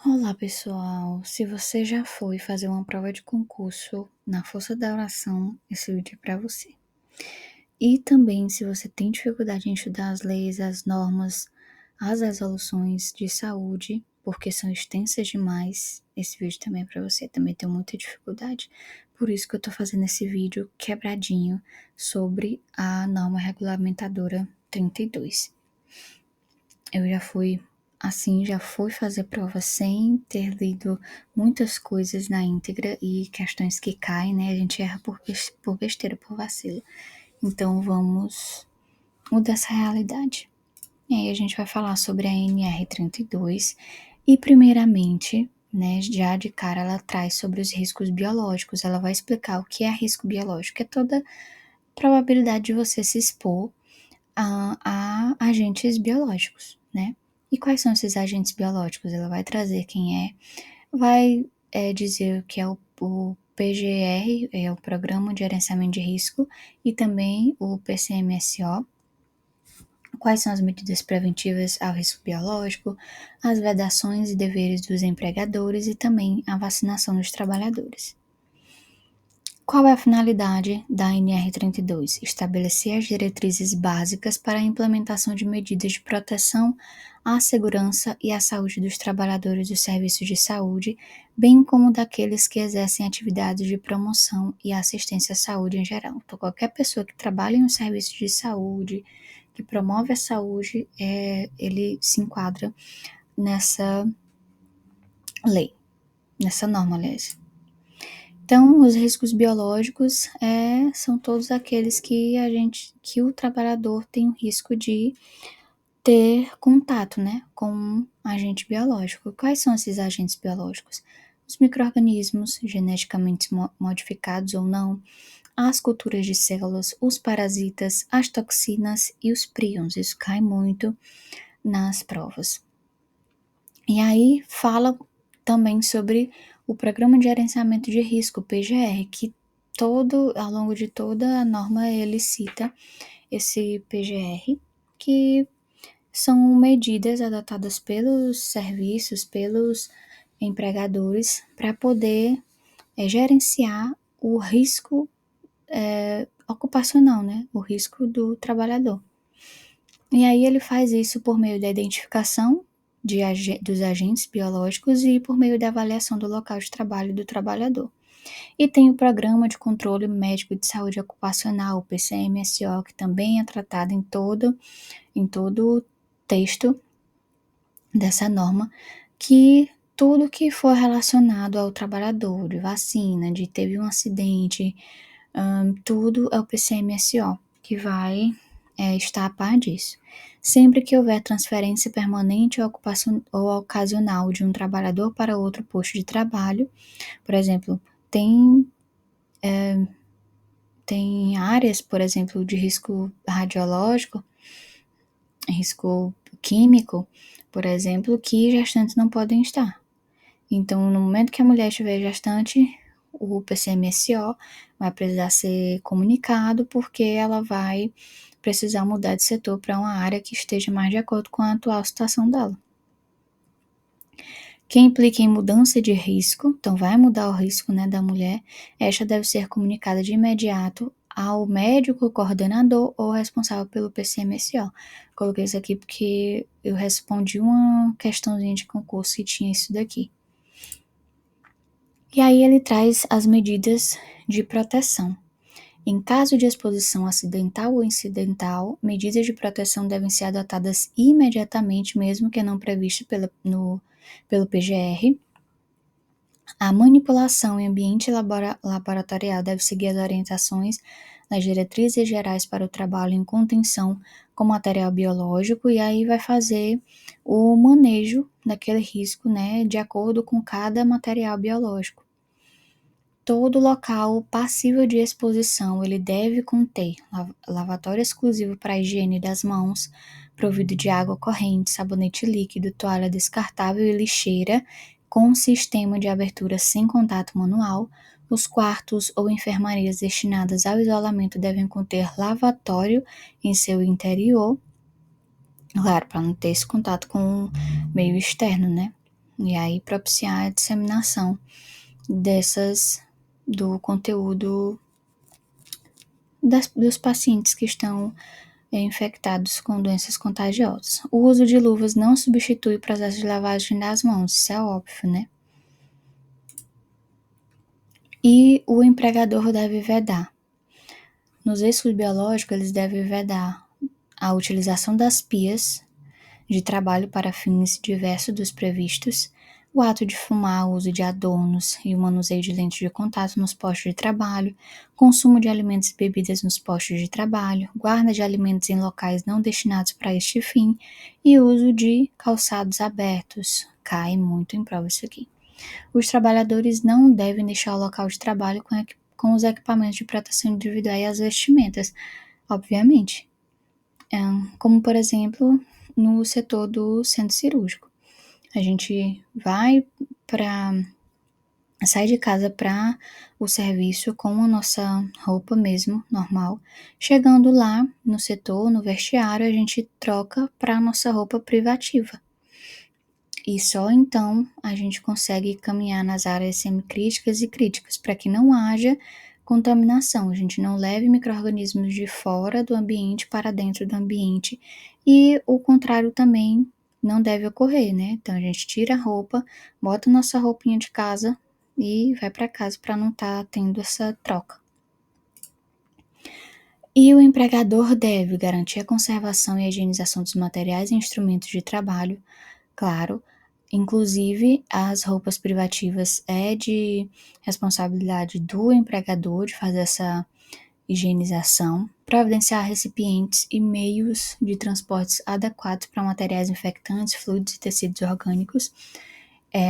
Olá, pessoal! Se você já foi fazer uma prova de concurso na força da oração, esse vídeo é para você. E também, se você tem dificuldade em estudar as leis, as normas, as resoluções de saúde, porque são extensas demais, esse vídeo também é para você. Também tenho muita dificuldade. Por isso que eu tô fazendo esse vídeo quebradinho sobre a norma regulamentadora 32. Eu já fui fazer prova sem ter lido muitas coisas na íntegra e questões que caem, né? A gente erra por besteira, por vacilo. Então vamos mudar essa realidade. E aí a gente vai falar sobre a NR32 e primeiramente, né, já de cara ela traz sobre os riscos biológicos. Ela vai explicar o que é risco biológico, é toda probabilidade de você se expor a agentes biológicos, né? E quais são esses agentes biológicos? Ela vai trazer quem é, vai dizer o que é o PGR, é o Programa de Gerenciamento de Risco, e também o PCMSO, quais são as medidas preventivas ao risco biológico, as vedações e deveres dos empregadores e também a vacinação dos trabalhadores. Qual é a finalidade da NR32? Estabelecer as diretrizes básicas para a implementação de medidas de proteção à segurança e à saúde dos trabalhadores dos serviços de saúde, bem como daqueles que exercem atividades de promoção e assistência à saúde em geral. Então, qualquer pessoa que trabalha em um serviço de saúde, que promove a saúde, ele se enquadra nessa lei, nessa norma, aliás. Então, os riscos biológicos são todos aqueles que o trabalhador tem o risco de ter contato, né, com um agente biológico. Quais são esses agentes biológicos? Os micro-organismos geneticamente modificados ou não, as culturas de células, os parasitas, as toxinas e os prions. Isso cai muito nas provas. E aí fala também sobre o Programa de Gerenciamento de Risco, PGR, que ao longo de toda a norma ele cita esse PGR, que são medidas adotadas pelos serviços, pelos empregadores, para poder gerenciar o risco ocupacional, né? O risco do trabalhador. E aí ele faz isso por meio da identificação dos agentes biológicos e por meio da avaliação do local de trabalho do trabalhador. E tem o Programa de Controle Médico de Saúde Ocupacional, o PCMSO, que também é tratado em todo o texto dessa norma, que tudo que for relacionado ao trabalhador, de vacina, de teve um acidente, tudo é o PCMSO que vai estar a par disso. Sempre que houver transferência permanente ou ocasional de um trabalhador para outro posto de trabalho, por exemplo, tem áreas, por exemplo, de risco radiológico, risco químico, por exemplo, que gestantes não podem estar. Então, no momento que a mulher estiver gestante, o PCMSO vai precisar ser comunicado porque ela vai precisar mudar de setor para uma área que esteja mais de acordo com a atual situação dela. Que implica em mudança de risco, então vai mudar o risco, né, da mulher, esta deve ser comunicada de imediato ao médico coordenador ou responsável pelo PCMSO. Coloquei isso aqui porque eu respondi uma questãozinha de concurso que tinha isso daqui. E aí ele traz as medidas de proteção. Em caso de exposição acidental ou incidental, medidas de proteção devem ser adotadas imediatamente, mesmo que não previsto pelo PGR. A manipulação em ambiente laboratorial deve seguir as orientações das diretrizes gerais para o trabalho em contenção com material biológico, e aí vai fazer o manejo daquele risco, né, de acordo com cada material biológico. Todo local passível de exposição ele deve conter lavatório exclusivo para a higiene das mãos, provido de água corrente, sabonete líquido, toalha descartável e lixeira, com sistema de abertura sem contato manual. Os quartos ou enfermarias destinadas ao isolamento devem conter lavatório em seu interior, claro, para não ter esse contato com o meio externo, né? e aí propiciar a disseminação do conteúdo dos pacientes que estão infectados com doenças contagiosas. O uso de luvas não substitui o processo de lavagem das mãos, isso é óbvio, né? E o empregador deve vedar. Nos riscos biológicos, eles devem vedar a utilização das pias de trabalho para fins diversos dos previstos, o ato de fumar, o uso de adornos e o manuseio de lentes de contato nos postos de trabalho, consumo de alimentos e bebidas nos postos de trabalho, guarda de alimentos em locais não destinados para este fim e uso de calçados abertos. Cai muito em prova isso aqui. Os trabalhadores não devem deixar o local de trabalho com os equipamentos de proteção individual e as vestimentas, obviamente. Como, por exemplo, no setor do centro cirúrgico. A gente sai de casa para o serviço com a nossa roupa mesmo, normal. Chegando lá no setor, no vestiário, a gente troca para a nossa roupa privativa. E só então a gente consegue caminhar nas áreas semicríticas e críticas para que não haja contaminação. A gente não leve micro-organismos de fora do ambiente para dentro do ambiente. E o contrário também não deve ocorrer, né? Então a gente tira a roupa, bota nossa roupinha de casa e vai para casa para não estar tendo essa troca. E o empregador deve garantir a conservação e a higienização dos materiais e instrumentos de trabalho, claro. Inclusive, as roupas privativas é de responsabilidade do empregador de fazer essa higienização, providenciar recipientes e meios de transportes adequados para materiais infectantes, fluidos e tecidos orgânicos.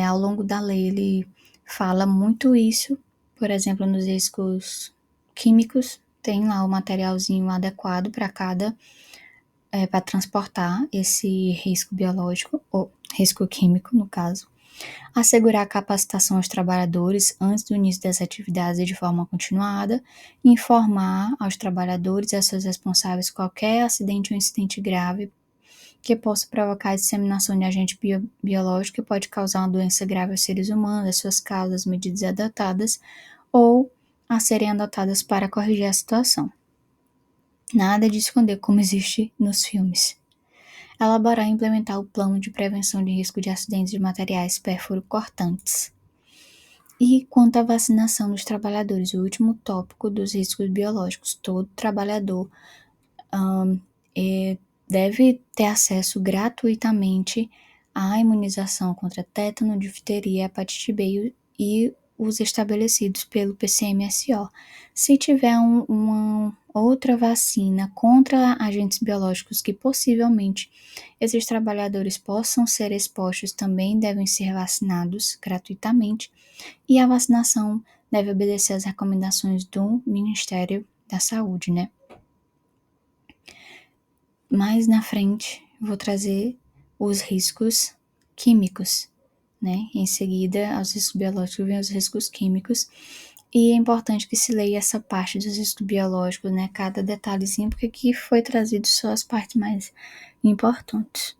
Ao longo da lei, ele fala muito isso, por exemplo, nos riscos químicos, tem lá o materialzinho adequado para transportar esse risco biológico, ou risco químico, no caso. Assegurar a capacitação aos trabalhadores antes do início das atividades e de forma continuada. Informar aos trabalhadores e aos seus responsáveis qualquer acidente ou incidente grave que possa provocar a disseminação de agente biológico que pode causar uma doença grave aos seres humanos, as suas causas, medidas adotadas ou a serem adotadas para corrigir a situação. Nada de esconder como existe nos filmes. Elaborar e implementar o plano de prevenção de risco de acidentes de materiais pérfuro-cortantes. E quanto à vacinação dos trabalhadores, o último tópico dos riscos biológicos, todo trabalhador deve ter acesso gratuitamente à imunização contra tétano, difteria, hepatite B e os estabelecidos pelo PCMSO. Se tiver uma outra vacina contra agentes biológicos que possivelmente esses trabalhadores possam ser expostos, também devem ser vacinados gratuitamente, e a vacinação deve obedecer às recomendações do Ministério da Saúde, né? Mais na frente, vou trazer os riscos químicos, né? Em seguida, aos riscos biológicos, vem os riscos químicos. E é importante que se leia essa parte dos riscos biológicos, né? Cada detalhezinho, porque aqui foi trazido só as partes mais importantes.